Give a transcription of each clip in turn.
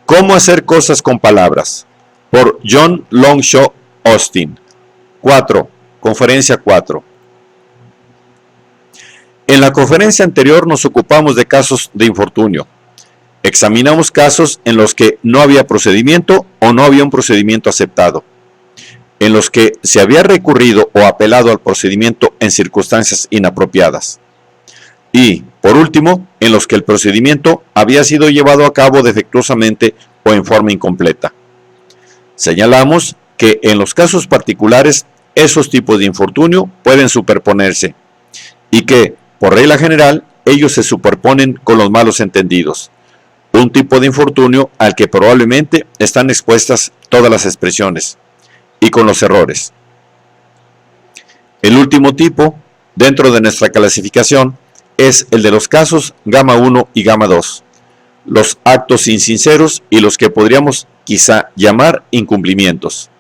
¿Cómo hacer cosas con palabras? Por John Longshaw Austin. 4. Conferencia 4. En la conferencia anterior nos ocupamos de casos de infortunio. Examinamos casos en los que no había procedimiento o no había un procedimiento aceptado, en los que se había recurrido o apelado al procedimiento en circunstancias inapropiadas. Y, por último, en los que el procedimiento había sido llevado a cabo defectuosamente o en forma incompleta. Señalamos que en los casos particulares esos tipos de infortunio pueden superponerse y que, por regla general, ellos se superponen con los malos entendidos, un tipo de infortunio al que probablemente están expuestas todas las expresiones, y con los errores. El último tipo, dentro de nuestra clasificación, es el de los casos gamma 1 y gamma 2, los actos insinceros y los que podríamos quizá llamar incumplimientos.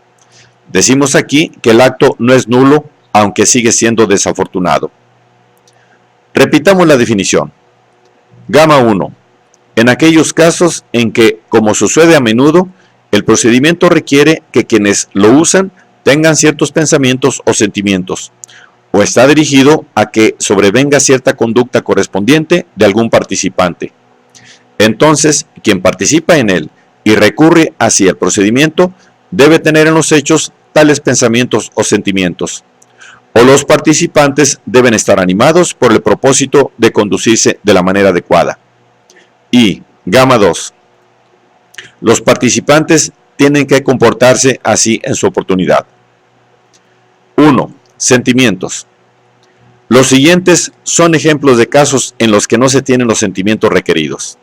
Decimos aquí que el acto no es nulo, aunque sigue siendo desafortunado. Repitamos la definición. Gamma 1. En aquellos casos en que, como sucede a menudo, el procedimiento requiere que quienes lo usan tengan ciertos pensamientos o sentimientos, o está dirigido a que sobrevenga cierta conducta correspondiente de algún participante. Entonces, quien participa en él y recurre hacia el procedimiento debe tener en los hechos tales pensamientos o sentimientos, o los participantes deben estar animados por el propósito de conducirse de la manera adecuada. Y, gamma 2. Los participantes tienen que comportarse así en su oportunidad. 1. Sentimientos. Los siguientes son ejemplos de casos en los que no se tienen los sentimientos requeridos.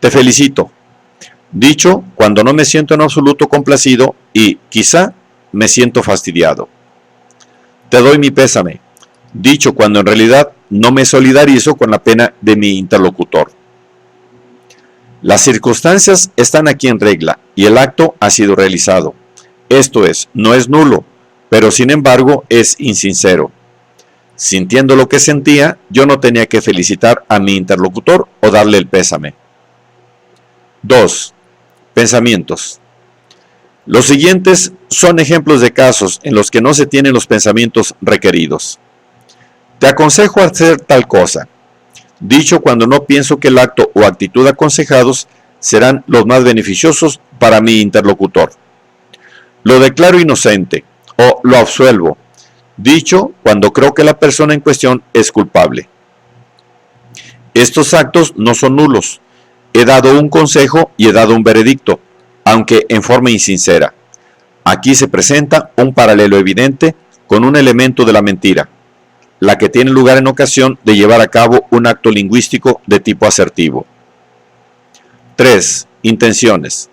Te felicito. Dicho cuando no me siento en absoluto complacido y, quizá, me siento fastidiado. Te doy mi pésame. Dicho cuando en realidad no me solidarizo con la pena de mi interlocutor. Las circunstancias están aquí en regla y el acto ha sido realizado. Esto es, no es nulo, pero sin embargo es insincero. Sintiendo lo que sentía, yo no tenía que felicitar a mi interlocutor o darle el pésame. 2. Pensamientos. Los siguientes son ejemplos de casos en los que no se tienen los pensamientos requeridos. Te aconsejo hacer tal cosa. Dicho cuando no pienso que el acto o actitud aconsejados serán los más beneficiosos para mi interlocutor. Lo declaro inocente o lo absuelvo. Dicho cuando creo que la persona en cuestión es culpable. Estos actos no son nulos. He dado un consejo y he dado un veredicto, aunque en forma insincera. Aquí se presenta un paralelo evidente con un elemento de la mentira, la que tiene lugar en ocasión de llevar a cabo un acto lingüístico de tipo asertivo. 3. Intenciones.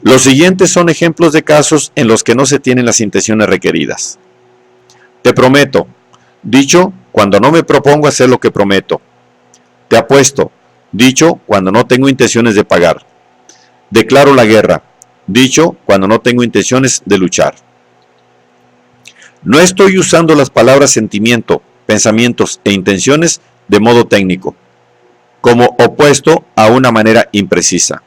Los siguientes son ejemplos de casos en los que no se tienen las intenciones requeridas. Te prometo. Dicho cuando no me propongo hacer lo que prometo. Te apuesto. Dicho cuando no tengo intenciones de pagar. Declaro la guerra. Dicho cuando no tengo intenciones de luchar. No estoy usando las palabras sentimiento, pensamientos e intenciones de modo técnico, como opuesto a una manera imprecisa.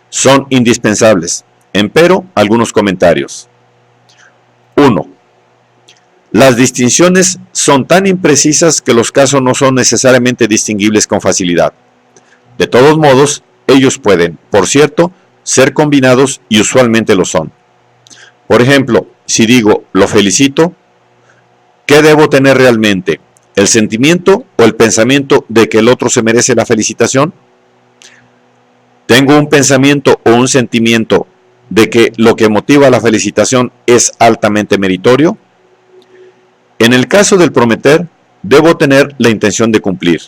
Son indispensables. Empero, algunos comentarios. 1. Las distinciones son tan imprecisas que los casos no son necesariamente distinguibles con facilidad. De todos modos, ellos pueden, por cierto, ser combinados y usualmente lo son. Por ejemplo, si digo lo felicito, ¿qué debo tener realmente? ¿El sentimiento o el pensamiento de que el otro se merece la felicitación? ¿Tengo un pensamiento o un sentimiento de que lo que motiva la felicitación es altamente meritorio? En el caso del prometer, debo tener la intención de cumplir,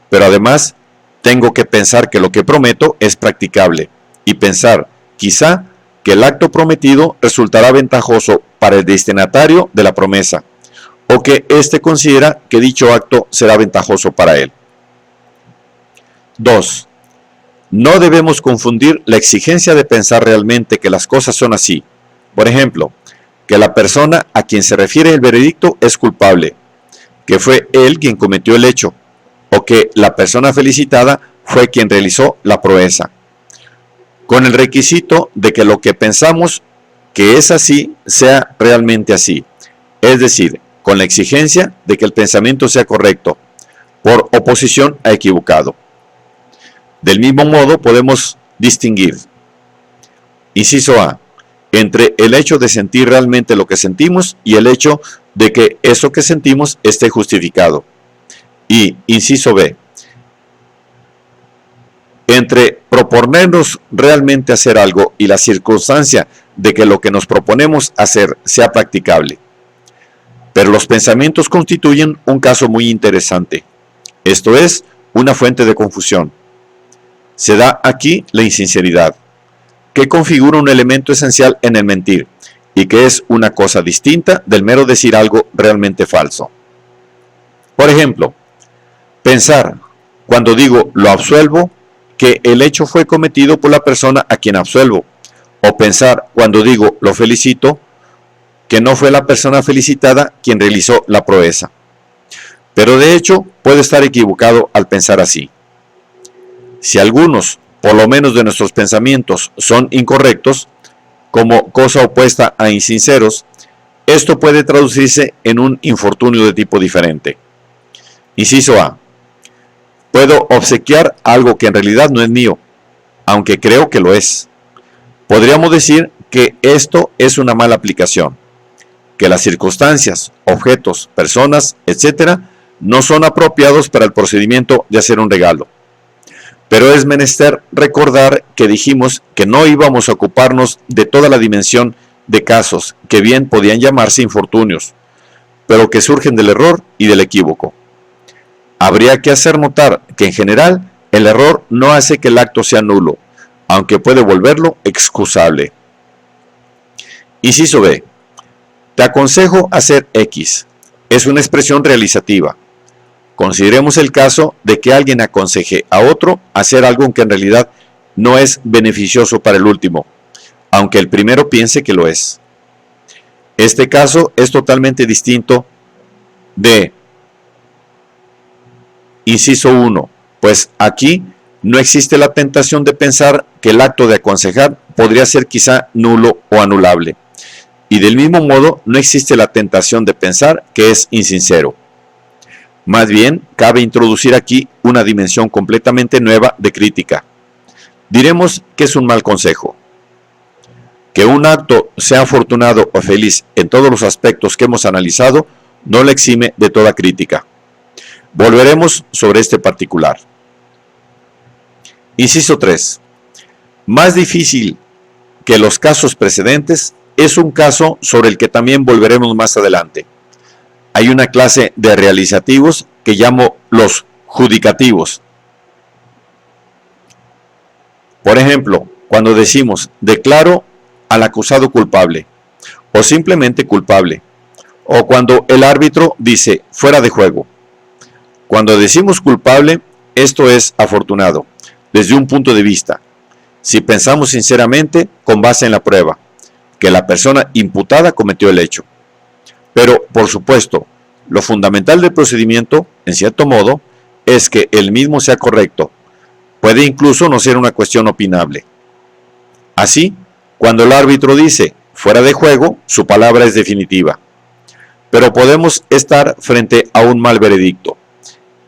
pero además tengo que pensar que lo que prometo es practicable y pensar, quizá, que el acto prometido resultará ventajoso para el destinatario de la promesa, o que éste considera que dicho acto será ventajoso para él. 2. No debemos confundir la exigencia de pensar realmente que las cosas son así. Por ejemplo, que la persona a quien se refiere el veredicto es culpable, que fue él quien cometió el hecho, o que la persona felicitada fue quien realizó la proeza. con el requisito de que lo que pensamos que es así sea realmente así, es decir, con la exigencia de que el pensamiento sea correcto, por oposición a equivocado. Del mismo modo podemos distinguir, inciso A, entre el hecho de sentir realmente lo que sentimos y el hecho de que eso que sentimos esté justificado. Y, inciso B, entre proponernos realmente hacer algo y la circunstancia de que lo que nos proponemos hacer sea practicable. Pero los pensamientos constituyen un caso muy interesante. Esto es, una fuente de confusión. Se da aquí la insinceridad, que configura un elemento esencial en el mentir, y que es una cosa distinta del mero decir algo realmente falso. Por ejemplo, pensar, cuando digo lo absuelvo, que el hecho fue cometido por la persona a quien absuelvo, o pensar, cuando digo lo felicito, que no fue la persona felicitada quien realizó la proeza. Pero de hecho, puedo estar equivocado al pensar así. Si algunos, por lo menos de nuestros pensamientos, son incorrectos, como cosa opuesta a insinceros, esto puede traducirse en un infortunio de tipo diferente. Inciso A. Puedo obsequiar algo que en realidad no es mío, aunque creo que lo es. Podríamos decir que esto es una mala aplicación, que las circunstancias, objetos, personas, etc., no son apropiados para el procedimiento de hacer un regalo. Pero es menester recordar que dijimos que no íbamos a ocuparnos de toda la dimensión de casos que bien podían llamarse infortunios, pero que surgen del error y del equívoco. Habría que hacer notar que en general el error no hace que el acto sea nulo, aunque puede volverlo excusable. Inciso B. Te aconsejo hacer X. Es una expresión realizativa. Consideremos el caso de que alguien aconseje a otro hacer algo que en realidad no es beneficioso para el último, aunque el primero piense que lo es. Este caso es totalmente distinto de inciso 1, pues aquí no existe la tentación de pensar que el acto de aconsejar podría ser quizá nulo o anulable, y del mismo modo no existe la tentación de pensar que es insincero. Más bien, cabe introducir aquí una dimensión completamente nueva de crítica. Diremos que es un mal consejo. Que un acto sea afortunado o feliz en todos los aspectos que hemos analizado no le exime de toda crítica. Volveremos sobre este particular. Inciso 3. Más difícil que los casos precedentes es un caso sobre el que también volveremos más adelante. Hay una clase de realizativos que llamo los judicativos. Por ejemplo, cuando decimos declaro al acusado culpable, o simplemente culpable, o cuando el árbitro dice fuera de juego. Cuando decimos culpable, esto es afortunado, desde un punto de vista, si pensamos sinceramente con base en la prueba, que la persona imputada cometió el hecho. Pero, por supuesto, lo fundamental del procedimiento, en cierto modo, es que el mismo sea correcto. Puede incluso no ser una cuestión opinable. Así, cuando el árbitro dice fuera de juego, su palabra es definitiva. Pero podemos estar frente a un mal veredicto.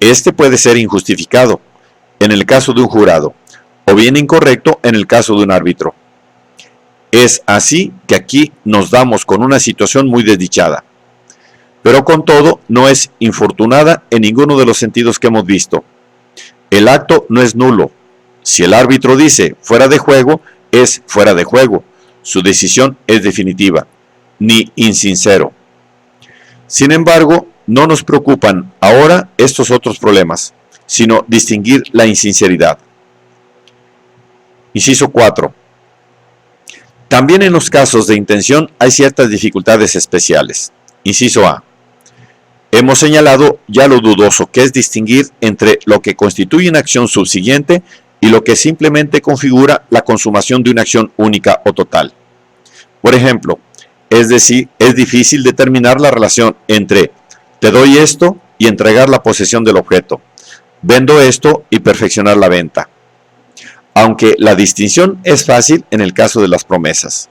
Este puede ser injustificado, en el caso de un jurado, o bien incorrecto en el caso de un árbitro. Es así que aquí nos damos con una situación muy desdichada. Pero con todo, no es infortunada en ninguno de los sentidos que hemos visto. El acto no es nulo. Si el árbitro dice fuera de juego, es fuera de juego. Su decisión es definitiva, ni insincero. Sin embargo, no nos preocupan ahora estos otros problemas, sino distinguir la insinceridad. Inciso 4. También en los casos de intención hay ciertas dificultades especiales. Inciso A. Hemos señalado ya lo dudoso que es distinguir entre lo que constituye una acción subsiguiente y lo que simplemente configura la consumación de una acción única o total. Por ejemplo, es decir, es difícil determinar la relación entre te doy esto y entregar la posesión del objeto, vendo esto y perfeccionar la venta. aunque la distinción es fácil en el caso de las promesas.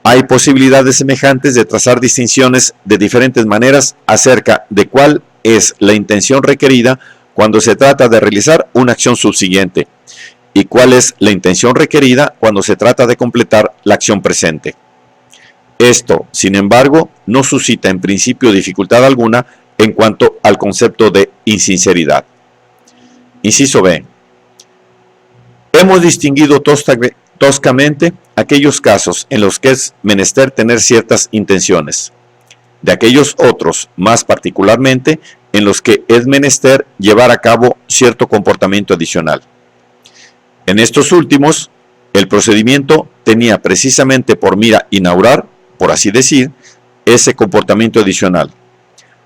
Hay posibilidades semejantes de trazar distinciones de diferentes maneras acerca de cuál es la intención requerida cuando se trata de realizar una acción subsiguiente y cuál es la intención requerida cuando se trata de completar la acción presente. Esto, sin embargo, no suscita en principio dificultad alguna en cuanto al concepto de insinceridad. Inciso B. Hemos distinguido toscamente aquellos casos en los que es menester tener ciertas intenciones, de aquellos otros, más particularmente, en los que es menester llevar a cabo cierto comportamiento adicional. En estos últimos, el procedimiento tenía precisamente por mira inaugurar, por así decir, ese comportamiento adicional,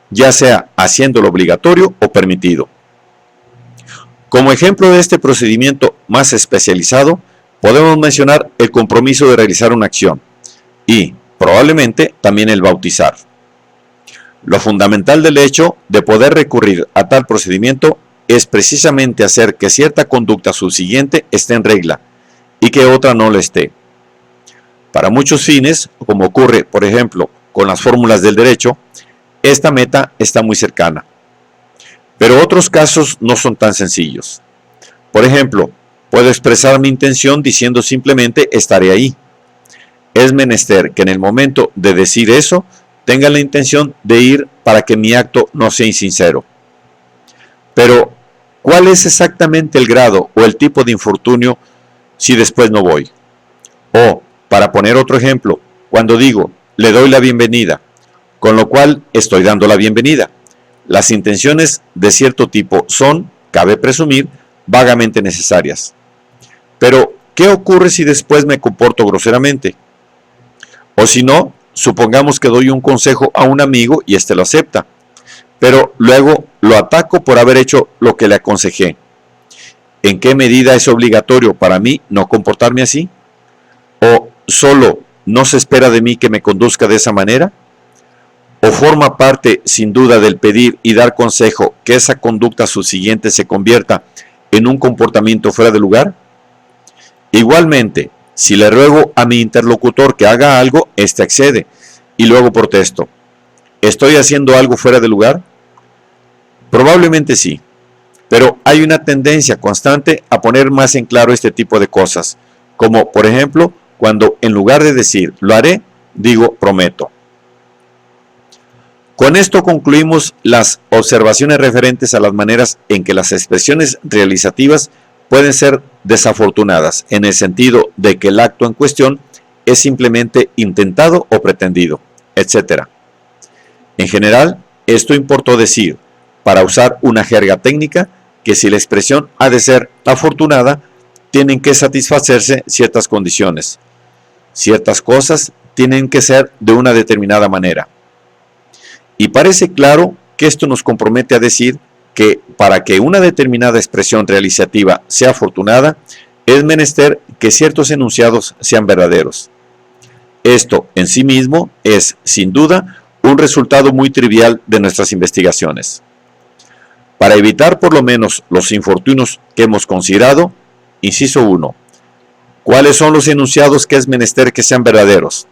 ya sea haciéndolo obligatorio o permitido. Como ejemplo de este procedimiento más especializado, podemos mencionar el compromiso de realizar una acción y, probablemente, también el bautizar. Lo fundamental del hecho de poder recurrir a tal procedimiento es precisamente hacer que cierta conducta subsiguiente esté en regla y que otra no lo esté. Para muchos fines, como ocurre, por ejemplo, con las fórmulas del derecho, esta meta está muy cercana. Pero otros casos no son tan sencillos. Por ejemplo, puedo expresar mi intención diciendo simplemente estaré ahí. Es menester que en el momento de decir eso, tenga la intención de ir para que mi acto no sea insincero. Pero, ¿cuál es exactamente el grado o el tipo de infortunio si después no voy? O, para poner otro ejemplo, cuando digo, le doy la bienvenida, con lo cual estoy dando la bienvenida. Las intenciones de cierto tipo son, cabe presumir, vagamente necesarias. Pero, ¿qué ocurre si después me comporto groseramente? O si no, supongamos que doy un consejo a un amigo y éste lo acepta, pero luego lo ataco por haber hecho lo que le aconsejé. ¿En qué medida es obligatorio para mí no comportarme así? ¿O solo no se espera de mí que me conduzca de esa manera? ¿O forma parte, sin duda, del pedir y dar consejo que esa conducta subsiguiente se convierta en un comportamiento fuera de lugar? Igualmente, si le ruego a mi interlocutor que haga algo, éste accede, y luego protesto. ¿Estoy haciendo algo fuera de lugar? Probablemente sí, pero hay una tendencia constante a poner más en claro este tipo de cosas, como por ejemplo, cuando en lugar de decir lo haré, digo prometo. Con esto concluimos las observaciones referentes a las maneras en que las expresiones realizativas pueden ser desafortunadas, en el sentido de que el acto en cuestión es simplemente intentado o pretendido, etc. En general, esto importó decir, para usar una jerga técnica, que si la expresión ha de ser afortunada, tienen que satisfacerse ciertas condiciones. Ciertas cosas tienen que ser de una determinada manera. Y parece claro que esto nos compromete a decir que para que una determinada expresión realizativa sea afortunada, es menester que ciertos enunciados sean verdaderos. Esto en sí mismo es, sin duda, un resultado muy trivial de nuestras investigaciones. Para evitar por lo menos los infortunios que hemos considerado, inciso 1. ¿Cuáles son los enunciados que es menester que sean verdaderos?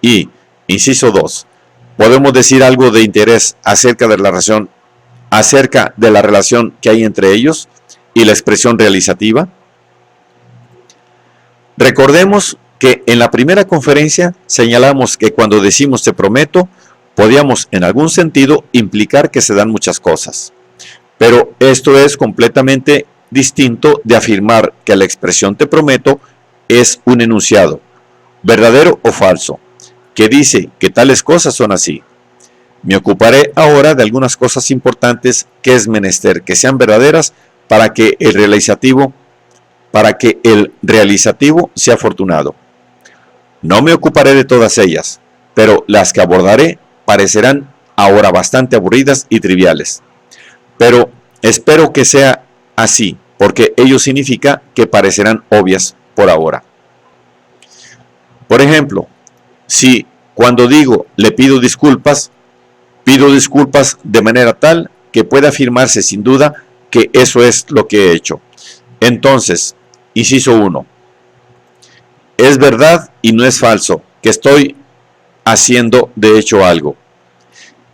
Y, inciso 2. ¿Podemos decir algo de interés acerca de la relación que hay entre ellos y la expresión realizativa? Recordemos que en la primera conferencia señalamos que cuando decimos te prometo, podíamos en algún sentido implicar que se dan muchas cosas. Pero esto es completamente distinto de afirmar que la expresión te prometo es un enunciado, verdadero o falso, que dice que tales cosas son así. Me ocuparé ahora de algunas cosas importantes que es menester que sean verdaderas para que el realizativo sea afortunado. No me ocuparé de todas ellas, pero las que abordaré parecerán ahora bastante aburridas y triviales. Pero espero que sea así, porque ello significa que parecerán obvias por ahora. Por ejemplo, si cuando digo le pido disculpas de manera tal que pueda afirmarse sin duda que eso es lo que he hecho. Entonces, Inciso 1. Es verdad y no es falso que estoy haciendo de hecho algo.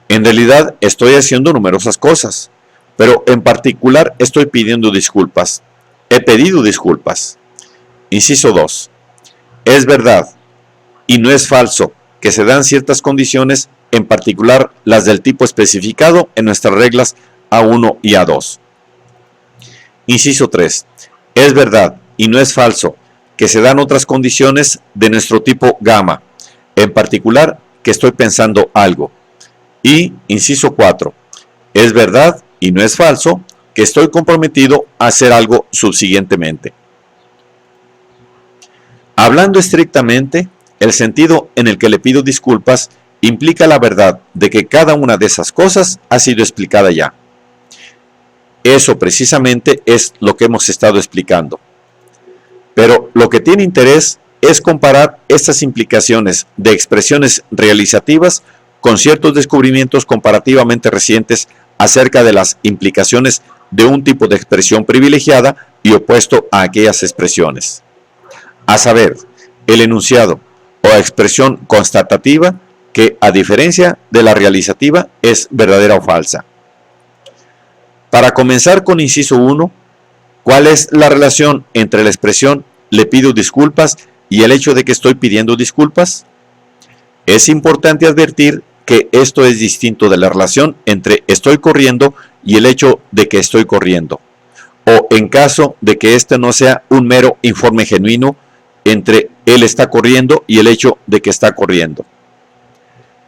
En realidad estoy haciendo numerosas cosas, pero en particular estoy pidiendo disculpas. He pedido disculpas. Inciso 2. Es verdad y no es falso que se dan ciertas condiciones, en particular las del tipo especificado en nuestras reglas A1 y A2. Inciso 3. Es verdad y no es falso que se dan otras condiciones de nuestro tipo gamma, en particular que estoy pensando algo. Y inciso 4. Es verdad y no es falso que estoy comprometido a hacer algo subsiguientemente. Hablando estrictamente, el sentido en el que le pido disculpas implica la verdad de que cada una de esas cosas ha sido explicada ya. Eso precisamente es lo que hemos estado explicando. Pero lo que tiene interés es comparar estas implicaciones de expresiones realizativas con ciertos descubrimientos comparativamente recientes acerca de las implicaciones de un tipo de expresión privilegiada y opuesto a aquellas expresiones. A saber, el enunciado o expresión constatativa que, a diferencia de la realizativa, es verdadera o falsa. Para comenzar con inciso 1, ¿cuál es la relación entre la expresión le pido disculpas y el hecho de que estoy pidiendo disculpas? Es importante advertir que esto es distinto de la relación entre estoy corriendo y el hecho de que estoy corriendo, o en caso de que este no sea un mero informe genuino entre él está corriendo y el hecho de que está corriendo.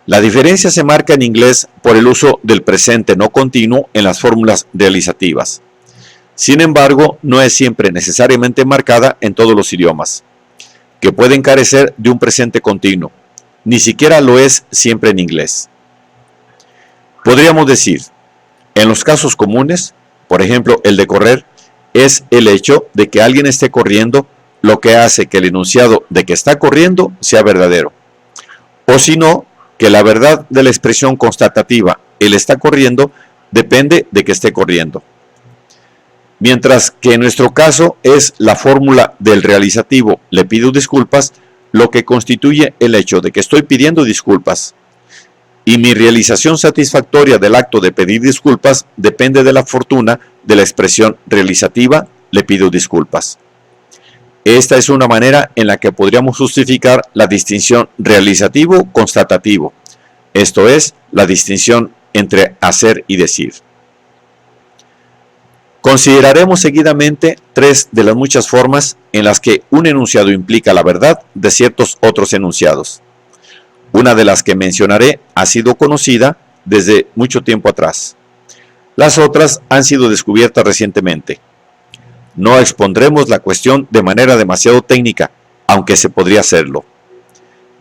La diferencia se marca en inglés por el uso del presente no continuo en las fórmulas realizativas. Sin embargo, no es siempre necesariamente marcada en todos los idiomas, que pueden carecer de un presente continuo. Ni siquiera lo es siempre en inglés. Podríamos decir, en los casos comunes, por ejemplo el de correr, es el hecho de que alguien esté corriendo lo que hace que el enunciado de que está corriendo sea verdadero. O si no, que la verdad de la expresión constatativa, él está corriendo, depende de que esté corriendo. Mientras que en nuestro caso es la fórmula del realizativo, le pido disculpas, lo que constituye el hecho de que estoy pidiendo disculpas. Y mi realización satisfactoria del acto de pedir disculpas depende de la fortuna de la expresión realizativa, le pido disculpas. Esta es una manera en la que podríamos justificar la distinción realizativo-constatativo, esto es, la distinción entre hacer y decir. Consideraremos seguidamente tres de las muchas formas en las que un enunciado implica la verdad de ciertos otros enunciados. Una de las que mencionaré ha sido conocida desde mucho tiempo atrás. Las otras han sido descubiertas recientemente. No expondremos la cuestión de manera demasiado técnica, aunque se podría hacerlo.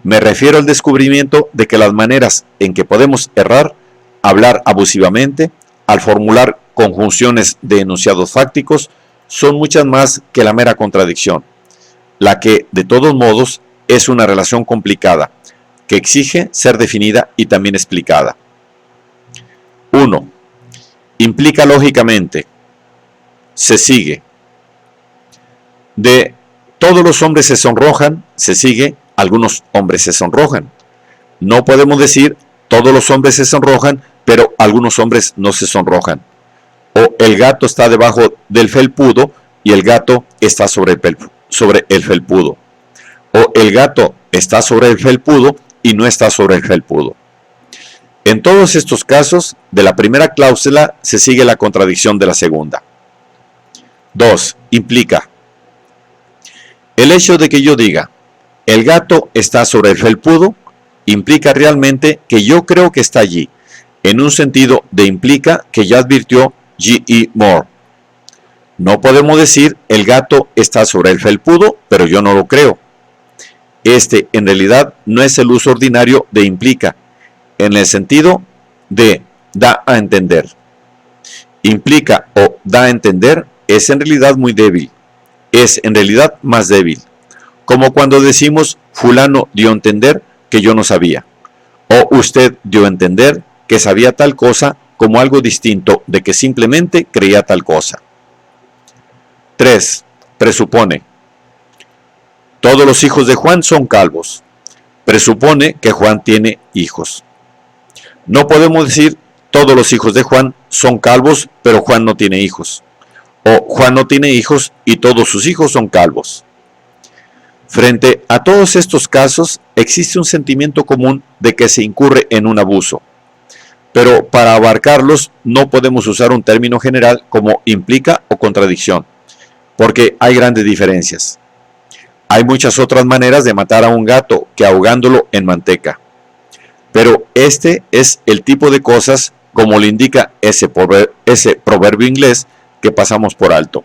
Me refiero al descubrimiento de que las maneras en que podemos errar, hablar abusivamente, al formular conjunciones de enunciados fácticos, son muchas más que la mera contradicción, la que, de todos modos, es una relación complicada, que exige ser definida y también explicada. 1. Implica lógicamente. Se sigue. De todos los hombres se sonrojan, se sigue, algunos hombres se sonrojan. No podemos decir todos los hombres se sonrojan, pero algunos hombres no se sonrojan. O el gato está debajo del felpudo y el gato está sobre el felpudo. O el gato está sobre el felpudo y no está sobre el felpudo. En todos estos casos, de la primera cláusula se sigue la contradicción de la segunda. 2. Implica. El hecho de que yo diga, el gato está sobre el felpudo, implica realmente que yo creo que está allí, en un sentido de implica que ya advirtió G.E. Moore. No podemos decir, el gato está sobre el felpudo, pero yo no lo creo. Este, en realidad, no es el uso ordinario de implica, en el sentido de da a entender. Implica o da a entender es en realidad muy débil. Es en realidad más débil, como cuando decimos fulano dio a entender que yo no sabía, o usted dio a entender que sabía tal cosa como algo distinto de que simplemente creía tal cosa. 3. presupone. Todos los hijos de Juan son calvos. Presupone que Juan tiene hijos. No podemos decir todos los hijos de Juan son calvos, pero Juan no tiene hijos. O Juan no tiene hijos y todos sus hijos son calvos. Frente a todos estos casos, existe un sentimiento común de que se incurre en un abuso. Pero para abarcarlos no podemos usar un término general como implica o contradicción, porque hay grandes diferencias. Hay muchas otras maneras de matar a un gato que ahogándolo en manteca. Pero este es el tipo de cosas, como le indica ese proverbio inglés, que pasamos por alto.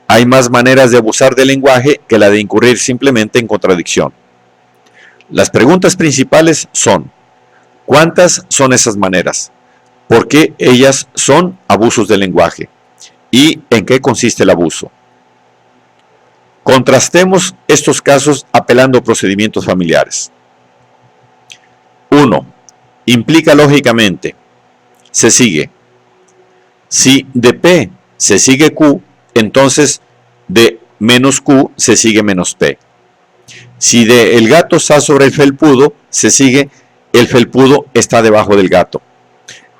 Hay más maneras de abusar del lenguaje que la de incurrir simplemente en contradicción. Las preguntas principales son: ¿cuántas son esas maneras? ¿Por qué ellas son abusos del lenguaje? ¿Y en qué consiste el abuso? Contrastemos estos casos apelando a procedimientos familiares. 1. Implica lógicamente. Se sigue. Si de P se sigue Q, entonces de menos Q se sigue menos P. Si de el gato está sobre el felpudo, se sigue el felpudo está debajo del gato.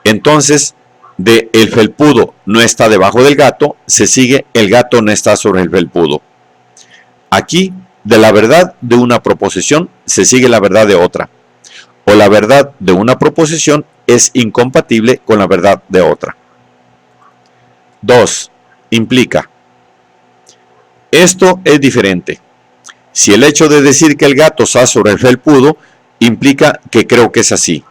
Entonces, de el felpudo no está debajo del gato, se sigue el gato no está sobre el felpudo. Aquí, de la verdad de una proposición, se sigue la verdad de otra. O la verdad de una proposición es incompatible con la verdad de otra. 2. Implica. Esto es diferente. Si el hecho de decir que el gato está sobre el felpudo implica que creo que es así.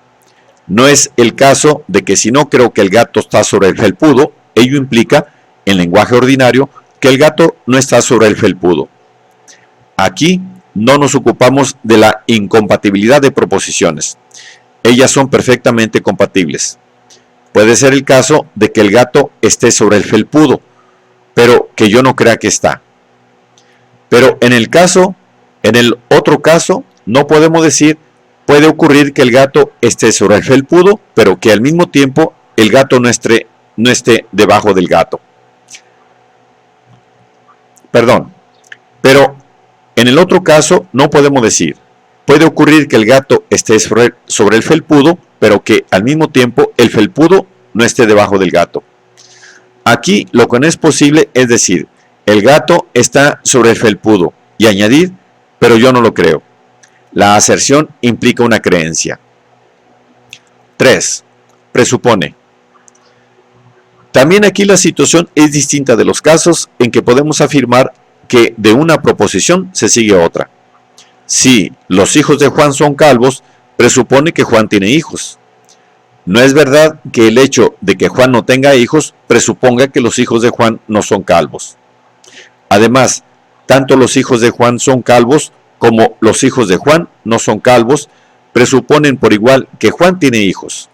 No es el caso de que si no creo que el gato está sobre el felpudo, ello implica, en lenguaje ordinario, que el gato no está sobre el felpudo. Aquí no nos ocupamos de la incompatibilidad de proposiciones. Ellas son perfectamente compatibles. Puede ser el caso de que el gato esté sobre el felpudo, pero que yo no crea que está. Pero en el otro caso, no podemos decir, puede ocurrir que el gato esté sobre el felpudo, pero que al mismo tiempo el gato no esté debajo del gato. Pero en el otro caso no podemos decir, puede ocurrir que el gato esté sobre el felpudo, pero que al mismo tiempo el felpudo no esté debajo del gato. Aquí lo que no es posible es decir, el gato está sobre el felpudo, y añadir, pero yo no lo creo. La aserción implica una creencia. 3. Presupone. También aquí la situación es distinta de los casos en que podemos afirmar que de una proposición se sigue otra. Si los hijos de Juan son calvos, presupone que Juan tiene hijos. No es verdad que el hecho de que Juan no tenga hijos presuponga que los hijos de Juan no son calvos. Además, tanto los hijos de Juan son calvos como los hijos de Juan no son calvos, presuponen por igual que Juan tiene hijos.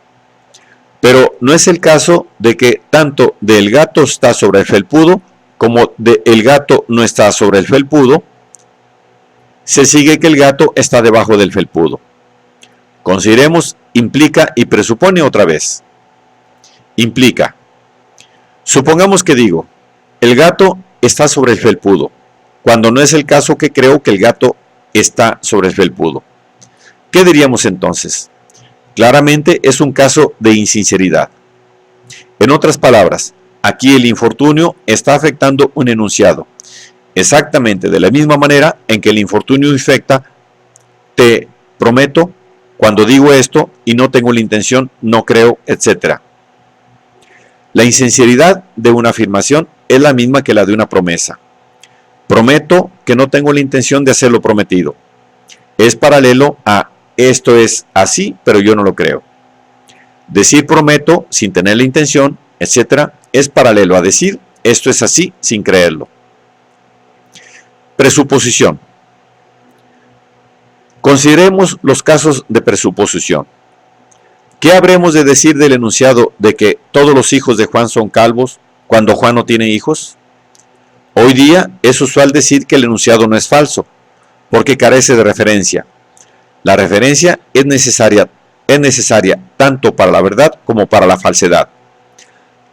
Pero no es el caso de que tanto del gato está sobre el felpudo como de el gato no está sobre el felpudo, se sigue que el gato está debajo del felpudo. Consideremos implica y presupone otra vez. Implica. Supongamos que digo, el gato está sobre el felpudo, cuando no es el caso que creo que el gato está sobre el felpudo. ¿Qué diríamos entonces? Claramente es un caso de insinceridad. En otras palabras, aquí el infortunio está afectando un enunciado, exactamente de la misma manera en que el infortunio infecta, te prometo, cuando digo esto y no tengo la intención, no creo, etc. La insinceridad de una afirmación es la misma que la de una promesa. Prometo que no tengo la intención de hacer lo prometido. Es paralelo a esto es así, pero yo no lo creo. Decir prometo sin tener la intención, etc., es paralelo a decir esto es así sin creerlo. Presuposición. Consideremos los casos de presuposición. ¿Qué habremos de decir del enunciado de que todos los hijos de Juan son calvos cuando Juan no tiene hijos? Hoy día es usual decir que el enunciado no es falso, porque carece de referencia. La referencia es necesaria tanto para la verdad como para la falsedad.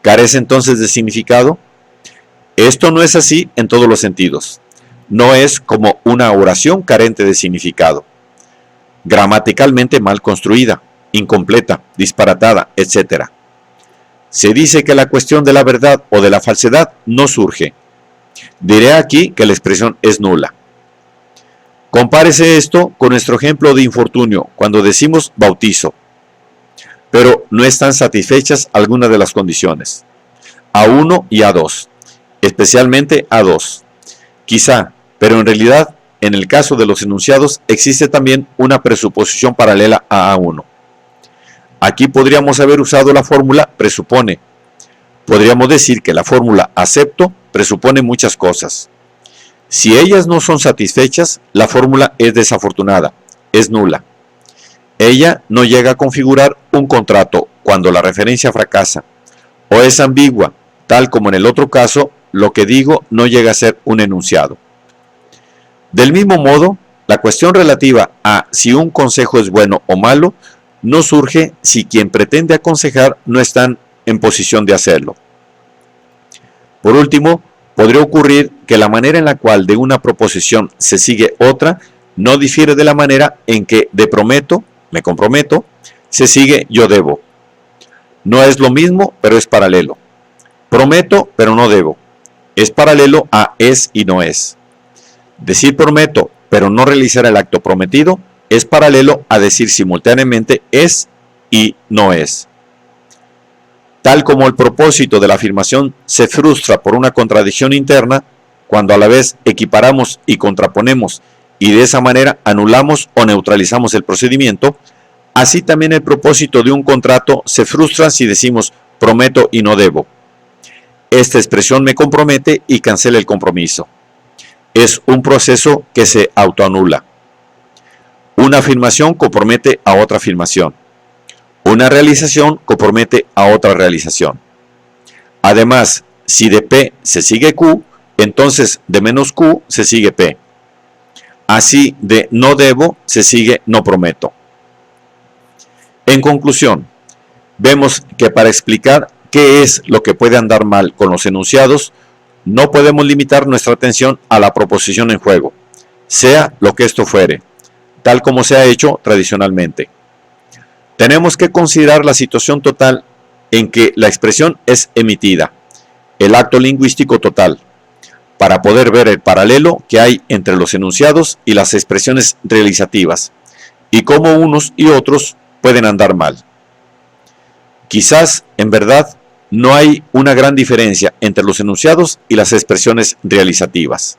¿Carece entonces de significado? Esto no es así en todos los sentidos. No es como una oración carente de significado, gramaticalmente mal construida, incompleta, disparatada, etc. Se dice que la cuestión de la verdad o de la falsedad no surge. Diré aquí que la expresión es nula. Compárese esto con nuestro ejemplo de infortunio cuando decimos bautizo, pero no están satisfechas algunas de las condiciones, A1 y A2, especialmente A2. Quizá, pero en realidad, en el caso de los enunciados existe también una presuposición paralela a A1. Aquí podríamos haber usado la fórmula presupone. Podríamos decir que la fórmula acepto presupone muchas cosas. Si ellas no son satisfechas, la fórmula es desafortunada, es nula. Ella no llega a configurar un contrato cuando la referencia fracasa, o es ambigua, tal como en el otro caso, lo que digo no llega a ser un enunciado. Del mismo modo, la cuestión relativa a si un consejo es bueno o malo no surge si quien pretende aconsejar no está en posición de hacerlo. Por último, podría ocurrir que la manera en la cual de una proposición se sigue otra no difiere de la manera en que de prometo, me comprometo, se sigue yo debo. No es lo mismo, pero es paralelo. Prometo, pero no debo. Es paralelo a es y no es. Decir prometo, pero no realizar el acto prometido, es paralelo a decir simultáneamente es y no es. Tal como el propósito de la afirmación se frustra por una contradicción interna, cuando a la vez equiparamos y contraponemos y de esa manera anulamos o neutralizamos el procedimiento, así también el propósito de un contrato se frustra si decimos prometo y no debo. Esta expresión me compromete y cancela el compromiso. Es un proceso que se autoanula. Una afirmación compromete a otra afirmación. Una realización compromete a otra realización. Además, si de P se sigue Q, entonces de menos Q se sigue P. Así de no debo se sigue no prometo. En conclusión, vemos que para explicar qué es lo que puede andar mal con los enunciados, no podemos limitar nuestra atención a la proposición en juego, sea lo que esto fuere, tal como se ha hecho tradicionalmente. Tenemos que considerar la situación total en que la expresión es emitida, el acto lingüístico total, para poder ver el paralelo que hay entre los enunciados y las expresiones realizativas, y cómo unos y otros pueden andar mal. Quizás, en verdad, no hay una gran diferencia entre los enunciados y las expresiones realizativas.